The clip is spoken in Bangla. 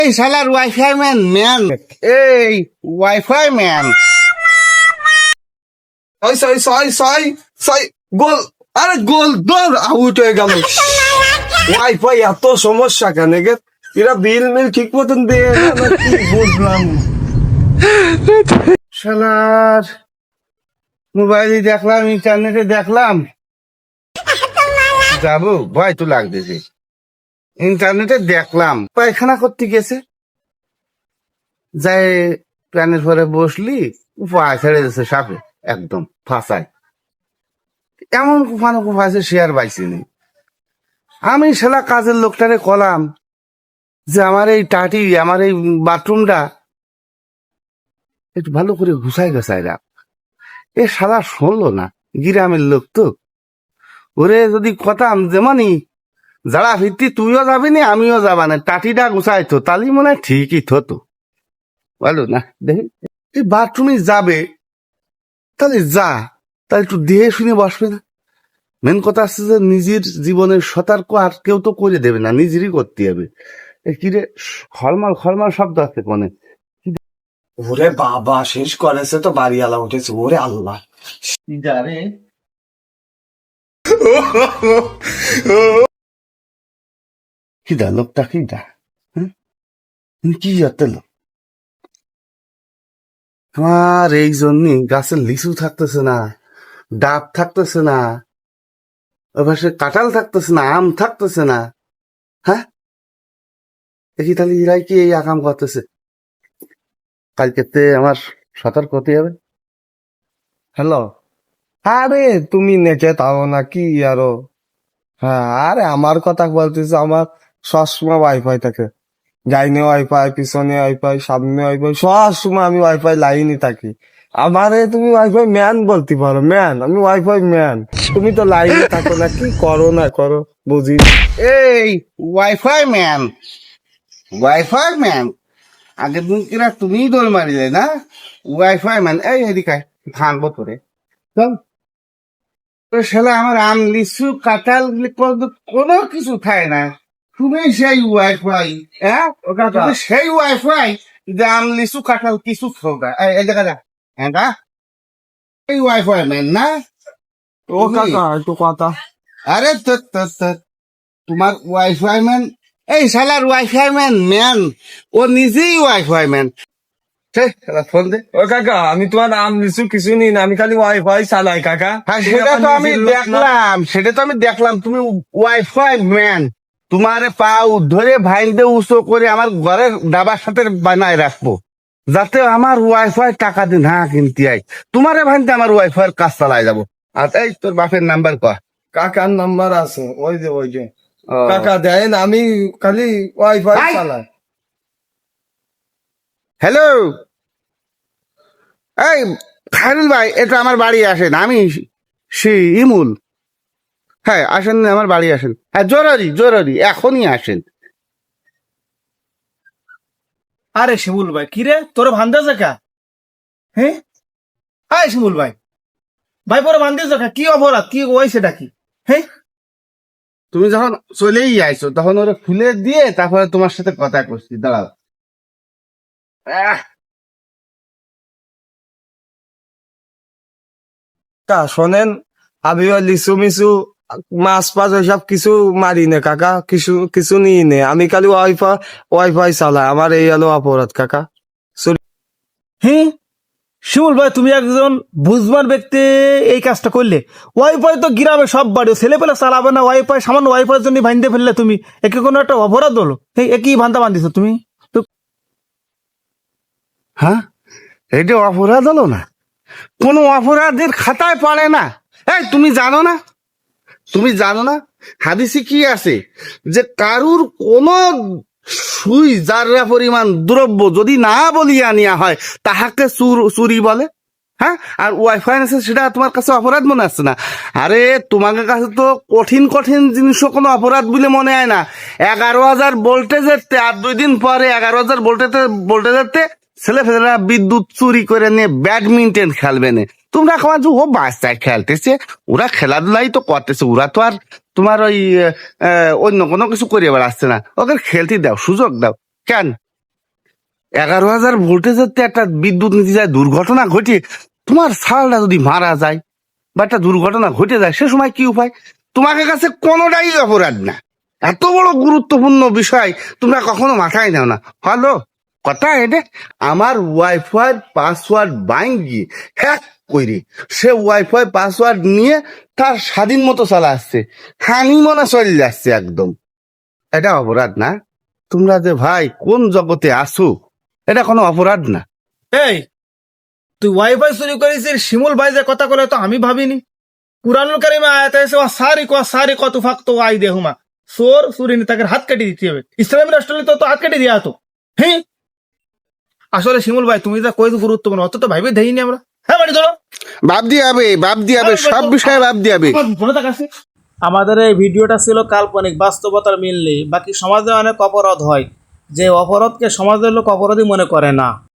এই শালার ওয়াইফাই ম্যান ম্যান এই ওয়াইফাই ম্যান ছয় গোল। আরে গোল দৌড় আউট হয়ে গেল। ওয়াইফাই এত সমস্যা কেন গে? এরা বিল মিল ঠিক মতন দিয়ে না, কি বুঝলাম। শালার মোবাইলে দেখলাম, ইন্টারনেটে দেখলাম, যাবো ভয় তো লাগতেছে। ইন্টারনেটে দেখলাম পায়খানা করতে গেছে, যাই প্যানের পরে বসলি উপায় ছেড়ে দিচ্ছে সাপে, একদম ফাঁসায়। এমন কুফানো কুফাইছে সে আর বাইছিনি। আমি শালা কাজের লোকটারে কলাম যে আমার এই টাটি, আমার এই বাথরুমটা একটু ভালো করে ঘুষাই গেছাই রাখ। এ শালা শুনলো না, গ্রামের লোক তো। ওরে যদি কথাম যেমনই যারা ভিত্তি তুইও যাবি না আমিও যাবা না, টাটিটা গুছাই তো তালি মনে হয় ঠিকই থতো। বলো না দেখি এই বাথরুমে যাবে, তাহলে যা, তাহলে একটু দেহে শুনে বসবে না। মেন কথা আছে যে নিজের জীবনের সতর্ক আর কেউ তো করে দেবে না, নিজেরই করতে হবে। কিরে খলমাল খলমাল শব্দ আছে কোনে? ওরে বাবা, শেষ করেছে তো, বাড়িওয়ালা উঠেছে। ওরে আল্লাহ, যারে কিডা লোকটা কিডা, কি যাতে লোক? আমার এই জন্যই গাছের লিচু থাকতেছে না, ডাব থাকতেছে না, এবার সে কাঁঠাল থাকতেছে না, আম থাকতেছে না। হ্যাঁ, দেখি তাহলে ইরাই কি এই আকাম করতেছে। কালকেতে আমার সতর্ক হতে হবে। হ্যালো। আরে তুমি নেচে তাও না কি আরো? হ্যাঁ, আরে আমার কথা বলতেছে, আমার সবসময় ওয়াইফাই থাকে। যাইনে ওয়াইফাই, পিছনে ওয়াইফাই, সামনে ওয়াইফাই, সবসময় আমি ওয়াইফাই লাইনই থাকি। আমারে তুমি ওয়াইফাই ম্যান বলতে পারো, ম্যান। আমি ওয়াইফাই ম্যান, তুমি তো লাইনে থাকো না, কি করো না করো বুঝি। এই ওয়াইফাই ম্যান, ওয়াইফাই ম্যান, আগের দিন কিনা তুমিই দোল মারিলে না? ওয়াইফাই ম্যান, এই এদিকে থানবো তোরে, চল। শালা আমার আম লিচু কাঁঠাল কোনো কিছু খায় না, তুমি সেই ওয়াইফাই। হ্যাঁ, তুমি সেই ওয়াইফাই যে আম লিচু কাঁঠাল কিছু খাওয়া। এই দেখা যা, হ্যাঁ এই ওয়াইফাই ম্যান না? ও কাকা একটু কথা। আরে তোমার ওয়াইফাই ম্যান, এই শালার ওয়াইফাই ম্যান ম্যান, ও নিজেই ওয়াইফাই ম্যান। ফোন দে। ও কাকা, আমি তোমার নাম লিচু কিছু নি না, আমি খালি ওয়াইফাই চালাই কাকা। হ্যাঁ, সেটা তো আমি দেখলাম, সেটা তো আমি দেখলাম, তুমি ওয়াইফাই ম্যান। তোমার পাও ধরে ভাইন্দে উঁচু করে আমার ঘরের ডাবার সাথে বানায় রাখবো, যাতে আমার ওয়াইফাই টাকা দিন হ্যাঁ কিনতে আই, তোমারে ভাইন্দে আমার ওয়াইফাই এর কাজ চালাই যাবো। আর এই তোর বাপের নাম্বার কয়া। কাকার নাম্বার আছে, ওই যে কাকা দেন, আমি খালি ওয়াইফাই ভাই। চালাই। হ্যালো, এই খায়রুল ভাই, এটা আমার বাড়ি আসেন, আমি ইমুল। হ্যাঁ আসেন, আমার বাড়ি আসেন, হ্যাঁ জরুরি জরুরি, এখনই আসেন। আরে শিমুল ভাই, কি রে তোর ভান্দাছে কা? হ্যাঁ, আয় শিমুল ভাই, ভাই পরে ভান্দিস কা? কি অপরাধ, কি হয়েছে ডাকি? হ্যাঁ, তুমি যখন চলেই আইছো তখন ওরা খুলে দিয়ে তারপরে তোমার সাথে কথা করছি, দাঁড়াও। কা শোনেন, আমি ওই লিচু মিচু মাছ পাছ ওইসব কিছু মারি নে কাকা, কিছু কিছু নিই নে, আমি খালি ওয়াইফাই চালাই। আমার এই হলো অপরাধ কাকা। হ্যাঁ শিমুল ভাই, তুমি একজন বুঝবার ব্যক্তি এই কাজটা করলে। ওয়াইফাই তো গ্রামে সব বাড়ি ছেলে পেলে চালাবে না, ওয়াইফাই সামান্য ওয়াইফাই জন্য ভাঙতে ফেললে তুমি, একে কোনো একটা অপরাধ হলো? একই ভান্তা বান্ধিছো তুমি তো। হ্যাঁ, এটা অপরাধ হলো না? কোন অপরাধের খাতায় পড়ে না। এই তুমি জানো না, তুমি জানো না হাদিসে কি আছে, যে কারুর কোন সুই যারা পরিমাণ দ্রব্য যদি না বলিয়া নেওয়া হয় তাহাকে চুরি বলে। হ্যাঁ, আর ওয়াইফাই আছে সেটা তোমার কাছে অপরাধ মনে আসছে না? আরে তোমাদের কাছে তো কঠিন কঠিন জিনিসও কোনো অপরাধ বলে মনে হয় না। 11,000 ভোল্টেজের আর 2 দিন পরে 11,000 ভোল্টেজের ছেলে ফেলেরা বিদ্যুৎ চুরি করে নিয়ে ব্যাডমিন্টন খেলবে না। তোমরা খাওয়া যে ও বাচ্চায় খেলতেছে, ওরা খেলাধুলাই তো করতেছে, ওরা তো আর তোমার ওই অন্য কোনো কিছু করে বেড়াচ্ছে না। ওকে খেলতে দাও, সুযোগ দাও। কেন 11,000 ভোল্টেজের তে একটা বিদ্যুৎ নীতি যায় দুর্ঘটনা ঘটে, তোমার ছালটা যদি মারা যায় বা একটা দুর্ঘটনা ঘটে যায়, সে সময় কি উপায়? তোমাকে কাছে কোনোটাই অপরাধ না। এত বড় গুরুত্বপূর্ণ বিষয় তোমরা কখনো মাথায় নাও না। হ্যালো, কথা এটা, আমার ওয়াইফাই পাসওয়ার্ড ভাঙ্গি হ্যাক করি, সে ওয়াইফাই পাসওয়ার্ড নিয়ে তার স্বাধীন মতো চালা আসছে, হানি মনে চলে যাচ্ছে একদম। এটা অপরাধ না? তোমরা যে ভাই কোন জগতে আসো, এটা কোনো অপরাধ না। এই তুই ওয়াইফাই চুরি করেছিস, শিমুল ভাই যে কথা বলে তো আমি ভাবিনি। কুরআনুল কারিমে আয়াত আছে সারি কত ফাক্ত আই দেহুমা, চোর চুরি নি তাকে হাত কেটে দিতে হবে। ইসলামী রাষ্ট্র হলে তো হাত কেটে দিয়া তো। হ্যাঁ আসলে শিমুল ভাই তুমি যা কইছো গুরুত্বপূর্ণ, অত তো ভাইবে দেইনি আমরা। হ্যাঁ বাড়ি ধরো, বাপ দিয়ে হবে সব বিষয়ে বাপ দিয়ে হবে। আমাদের এই ভিডিওটা ছিল কাল্পনিক, বাস্তবতার মিল নেই। বাকি সমাজে অনেক অপরাধ হয়, যে অপরাধকে সমাজের লোক অপরাধী মনে করে না।